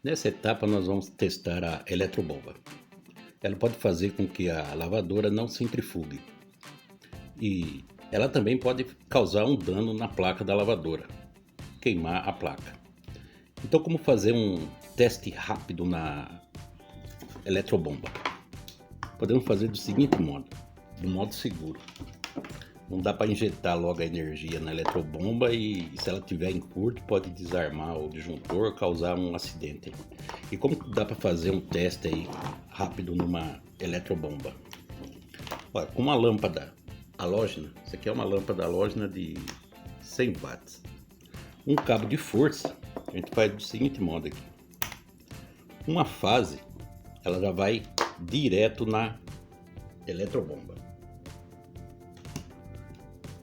Nessa etapa nós vamos testar a eletrobomba. Ela pode fazer com que a lavadora não centrifugue e ela também pode causar um dano na placa da lavadora, queimar a placa. Então, como fazer um teste rápido na eletrobomba? Podemos fazer do seguinte modo, do modo seguro. Não dá para injetar logo a energia na eletrobomba e se ela estiver em curto pode desarmar o disjuntor, causar um acidente. E como dá para fazer um teste aí rápido numa eletrobomba? Olha, com uma lâmpada halógena, isso aqui é uma lâmpada halógena de 100 watts. Um cabo de força, a gente faz do seguinte modo aqui. Uma fase, ela já vai direto na eletrobomba.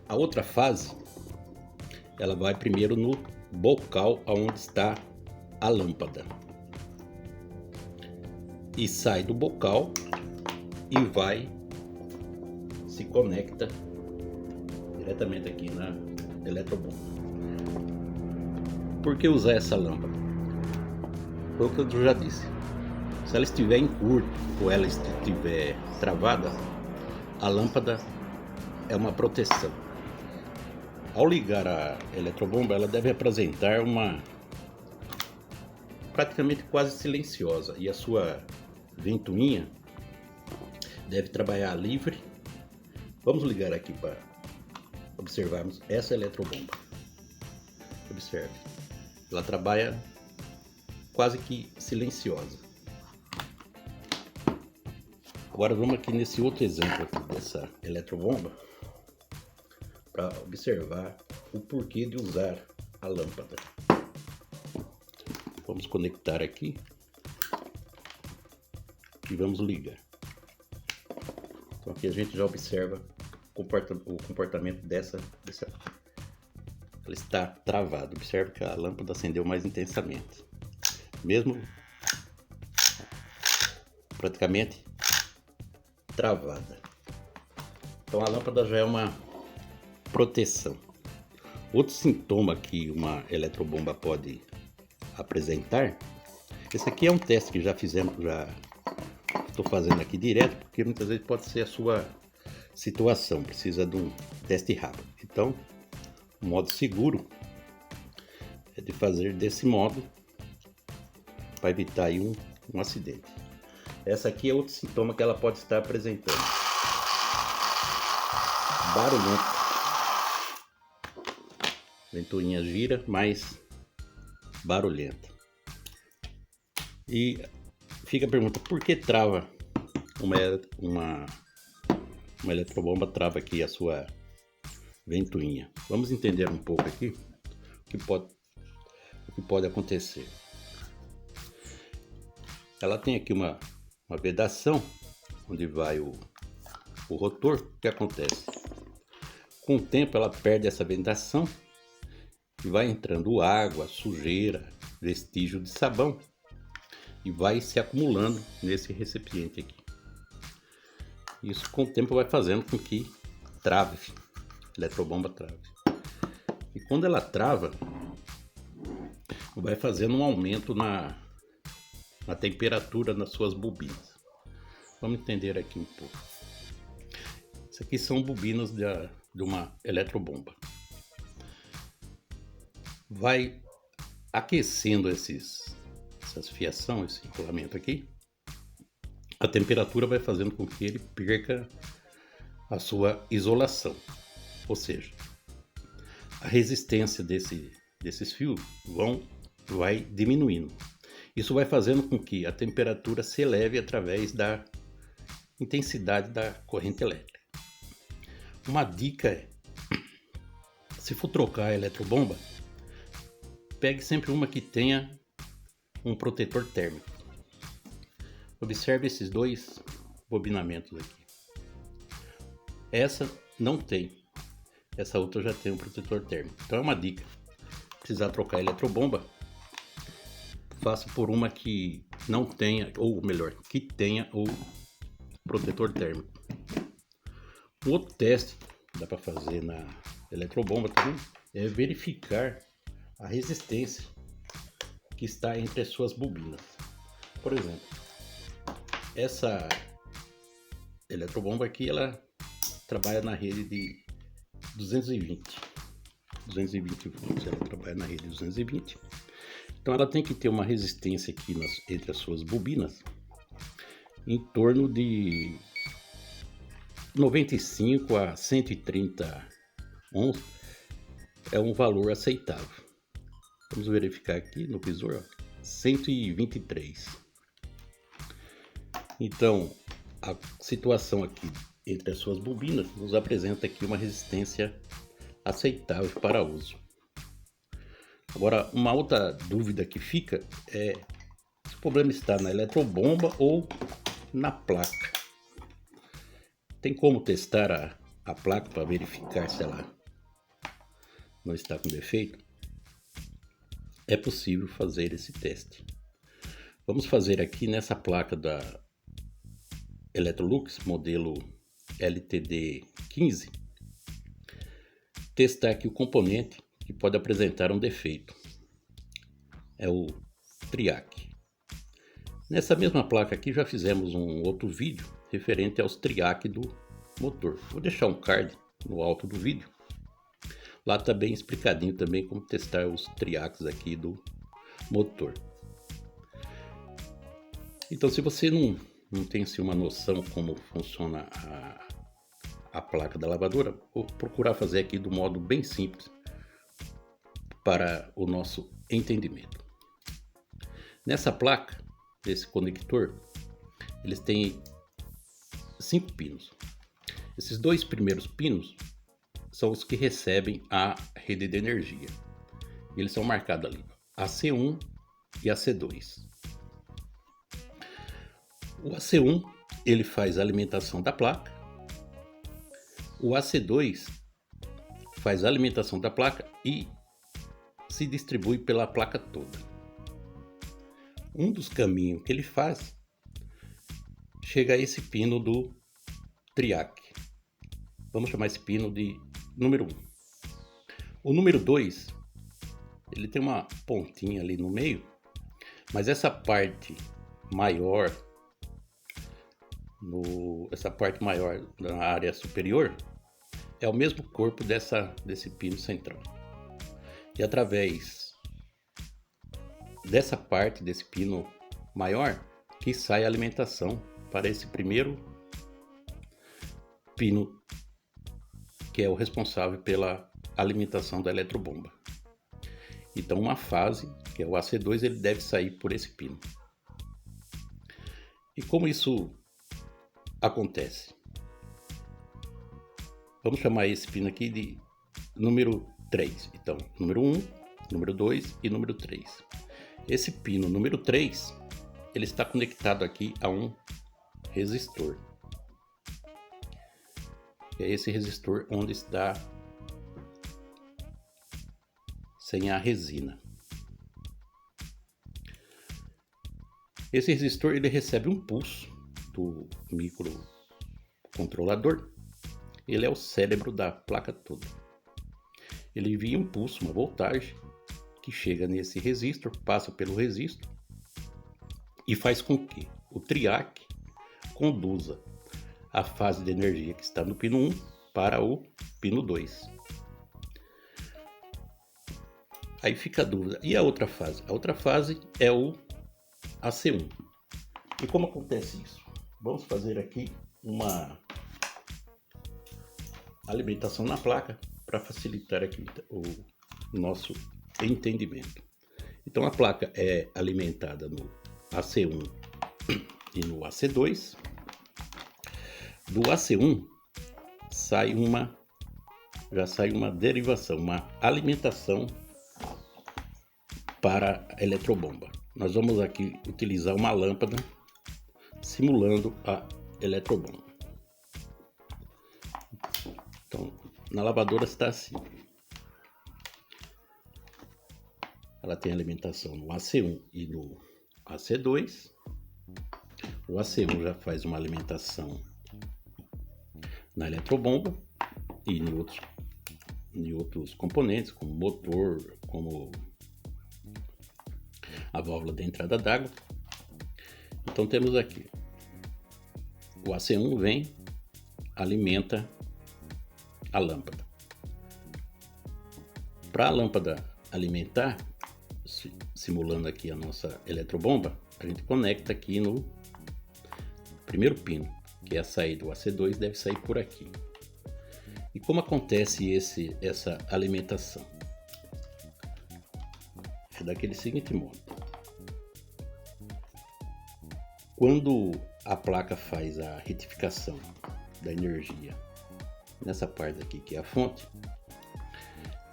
A outra fase, ela vai primeiro no bocal onde está a lâmpada. E sai do bocal e se conecta diretamente aqui na eletrobomba. Por que usar essa lâmpada? Foi o que eu já disse. Se ela estiver em curto ou ela estiver travada, a lâmpada é uma proteção. Ao ligar a eletrobomba, ela deve apresentar uma praticamente quase silenciosa e a sua ventoinha deve trabalhar livre. Vamos ligar aqui para observarmos essa eletrobomba. Observe, ela trabalha quase que silenciosa. Agora vamos aqui nesse outro exemplo aqui dessa eletrobomba para observar o porquê de usar a lâmpada. Vamos conectar aqui e vamos ligar. Então aqui a gente já observa o comportamento dessa. Ela está travada. Observe que a lâmpada acendeu mais intensamente, mesmo praticamente travada. Então a lâmpada já é uma proteção. Outro sintoma que uma eletrobomba pode apresentar, esse aqui é um teste que já fizemos, já estou fazendo aqui direto, porque muitas vezes pode ser a sua situação, precisa de um teste rápido. Então, o modo seguro é de fazer desse modo para evitar aí um acidente. Essa aqui é outro sintoma que ela pode estar apresentando. Barulhento. Ventoinha gira, mas barulhenta. E fica a pergunta, por que trava uma eletrobomba trava aqui a sua ventoinha? Vamos entender um pouco aqui o que pode acontecer. Ela tem aqui uma vedação onde vai o rotor. O que acontece? Com o tempo ela perde essa vedação e vai entrando água, sujeira, vestígio de sabão e vai se acumulando nesse recipiente aqui. Isso com o tempo vai fazendo com que trave, a eletrobomba trave. E quando ela trava, vai fazendo um aumento na temperatura nas suas bobinas. Vamos entender aqui um pouco. Isso aqui são bobinas de uma eletrobomba. Vai aquecendo essas fiação, esse enrolamento aqui. A temperatura vai fazendo com que ele perca a sua isolação. Ou seja, a resistência desses fios vai diminuindo. Isso vai fazendo com que a temperatura se eleve através da intensidade da corrente elétrica. Uma dica é, se for trocar a eletrobomba, pegue sempre uma que tenha um protetor térmico. Observe esses dois bobinamentos aqui. Essa não tem, essa outra já tem um protetor térmico. Então é uma dica, precisar trocar a eletrobomba, faça por uma que não tenha, ou melhor, que tenha o protetor térmico. Um outro teste que dá para fazer na eletrobomba também é verificar a resistência que está entre as suas bobinas. Por exemplo, essa eletrobomba aqui, ela trabalha na rede de 220 volts, ela trabalha na rede de 220. Então ela tem que ter uma resistência aqui entre as suas bobinas em torno de 95 a 130 ohms, é um valor aceitável. Vamos verificar aqui no visor, 123. Então, a situação aqui entre as suas bobinas nos apresenta aqui uma resistência aceitável para uso. Agora, uma outra dúvida que fica é se o problema está na eletrobomba ou na placa. Tem como testar a placa para verificar se ela não está com defeito? É possível fazer esse teste. Vamos fazer aqui nessa placa da Electrolux, modelo LTD15, testar aqui o componente que pode apresentar um defeito. É o triac. Nessa mesma placa aqui já fizemos um outro vídeo referente aos triac do motor. Vou deixar um card no alto do vídeo. Lá está bem explicadinho também como testar os triacs aqui do motor. Então, se você não tem assim, uma noção como funciona a placa da lavadora, vou procurar fazer aqui do modo bem simples para o nosso entendimento. Nessa placa, nesse conector, eles têm 5 pinos. Esses 2 primeiros pinos são os que recebem a rede de energia. Eles são marcados ali, AC1 e AC2. O AC1 ele faz a alimentação da placa. O AC2 faz a alimentação da placa e se distribui pela placa toda. Um dos caminhos que ele faz chega a esse pino do triac. Vamos chamar esse pino de número 1. O número 2, ele tem uma pontinha ali no meio, mas essa parte maior, na área superior, é o mesmo corpo desse pino central. E através dessa parte, desse pino maior, que sai a alimentação para esse primeiro pino, que é o responsável pela alimentação da eletrobomba. Então, uma fase, que é o AC2, ele deve sair por esse pino. E como isso acontece? Vamos chamar esse pino aqui de número 3. Então, número 1, número 2 e número 3. Esse pino número 3, ele está conectado aqui a um resistor. É esse resistor onde está sem a resina. Esse resistor ele recebe um pulso do microcontrolador. Ele é o cérebro da placa toda. Ele envia um pulso, uma voltagem, que chega nesse resistor, passa pelo resistor e faz com que o triac conduza a fase de energia que está no pino 1 para o pino 2. Aí fica a dúvida, e a outra fase? A outra fase é o AC1. E como acontece isso? Vamos fazer aqui uma alimentação na placa para facilitar aqui o nosso entendimento. Então a placa é alimentada no AC1 e no AC2. Do AC1 já sai uma derivação, uma alimentação para a eletrobomba. Nós vamos aqui utilizar uma lâmpada simulando a eletrobomba. Então, na lavadora está assim. Ela tem alimentação no AC1 e no AC2. O AC1 já faz uma alimentação na eletrobomba e em outros componentes, como motor, como a válvula de entrada d'água. Então temos aqui o AC1 vem, alimenta a lâmpada. Para a lâmpada alimentar, simulando aqui a nossa eletrobomba, a gente conecta aqui no primeiro pino, que é a saída. O AC2 deve sair por aqui. E como acontece essa alimentação? É daquele seguinte modo. Quando a placa faz a retificação da energia nessa parte aqui, que é a fonte,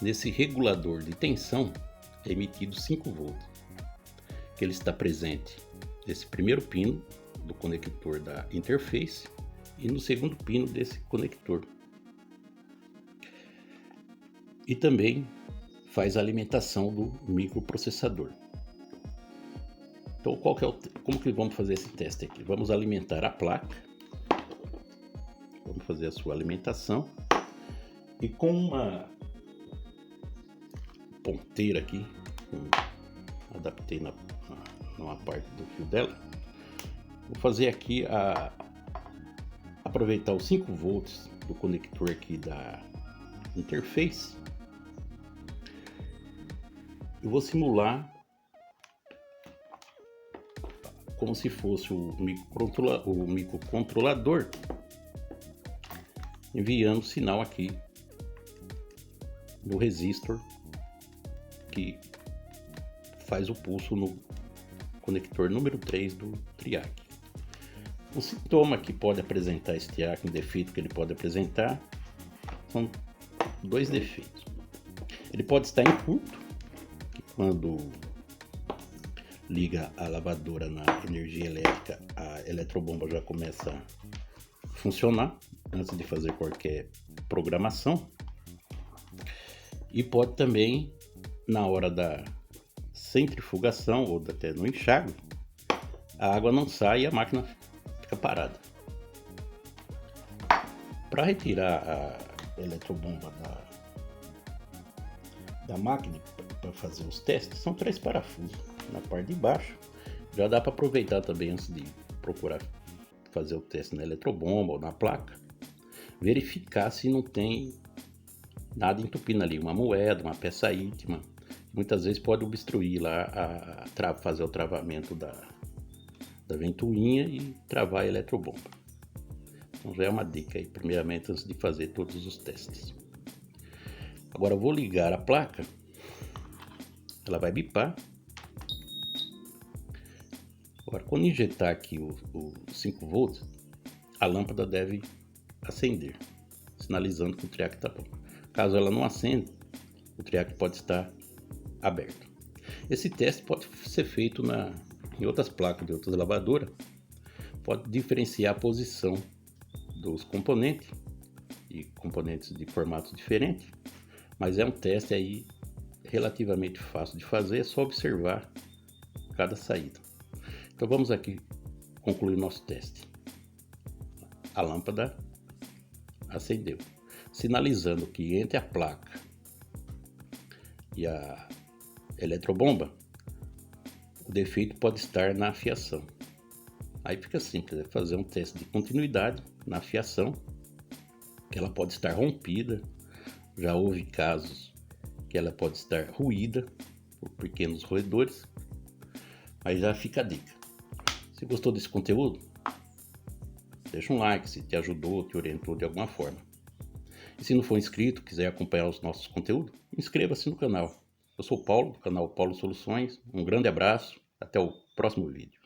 nesse regulador de tensão é emitido 5 volts, que ele está presente nesse primeiro pino do conector da interface e no segundo pino desse conector. E também faz a alimentação do microprocessador. Então, como que vamos fazer esse teste aqui? Vamos alimentar a placa. Vamos fazer a sua alimentação. E com uma ponteira aqui, adaptei numa parte do fio dela, vou fazer aqui aproveitar os 5 volts do conector aqui da interface. Eu vou simular como se fosse o microcontrolador enviando sinal aqui no resistor que faz o pulso no conector número 3 do triac. O sintoma que pode apresentar esse triac, um defeito que ele pode apresentar, são 2 defeitos. Ele pode estar em curto, que quando liga a lavadora na energia elétrica, a eletrobomba já começa a funcionar antes de fazer qualquer programação. E pode também, na hora da centrifugação ou até no enxágue, a água não sai e a máquina fica parada. Para retirar a eletrobomba da máquina para fazer os testes, são 3 parafusos na parte de baixo. Já dá para aproveitar também antes de procurar fazer o teste na eletrobomba ou na placa, verificar se não tem nada entupindo ali, uma moeda, uma peça íntima. Muitas vezes pode obstruir lá, fazer o travamento da ventoinha e travar a eletrobomba. Então já é uma dica aí, primeiramente, antes de fazer todos os testes. Agora eu vou ligar a placa, ela vai bipar. Agora, quando injetar aqui os 5 volts, a lâmpada deve acender, sinalizando que o triac está bom. Caso ela não acenda, o triac pode estar aberto. Esse teste pode ser feito em outras placas de outras lavadoras. Pode diferenciar a posição dos componentes e componentes de formatos diferentes, mas é um teste aí relativamente fácil de fazer, é só observar cada saída. Então vamos aqui concluir nosso teste. A lâmpada acendeu, sinalizando que entre a placa e a eletrobomba, o defeito pode estar na fiação. Aí fica simples, é fazer um teste de continuidade na fiação, que ela pode estar rompida. Já houve casos que ela pode estar ruída por pequenos roedores, mas já fica a dica. Se gostou desse conteúdo, deixa um like se te ajudou, te orientou de alguma forma. E se não for inscrito, quiser acompanhar os nossos conteúdos, inscreva-se no canal. Eu sou o Paulo, do canal Paulo Soluções. Um grande abraço, até o próximo vídeo.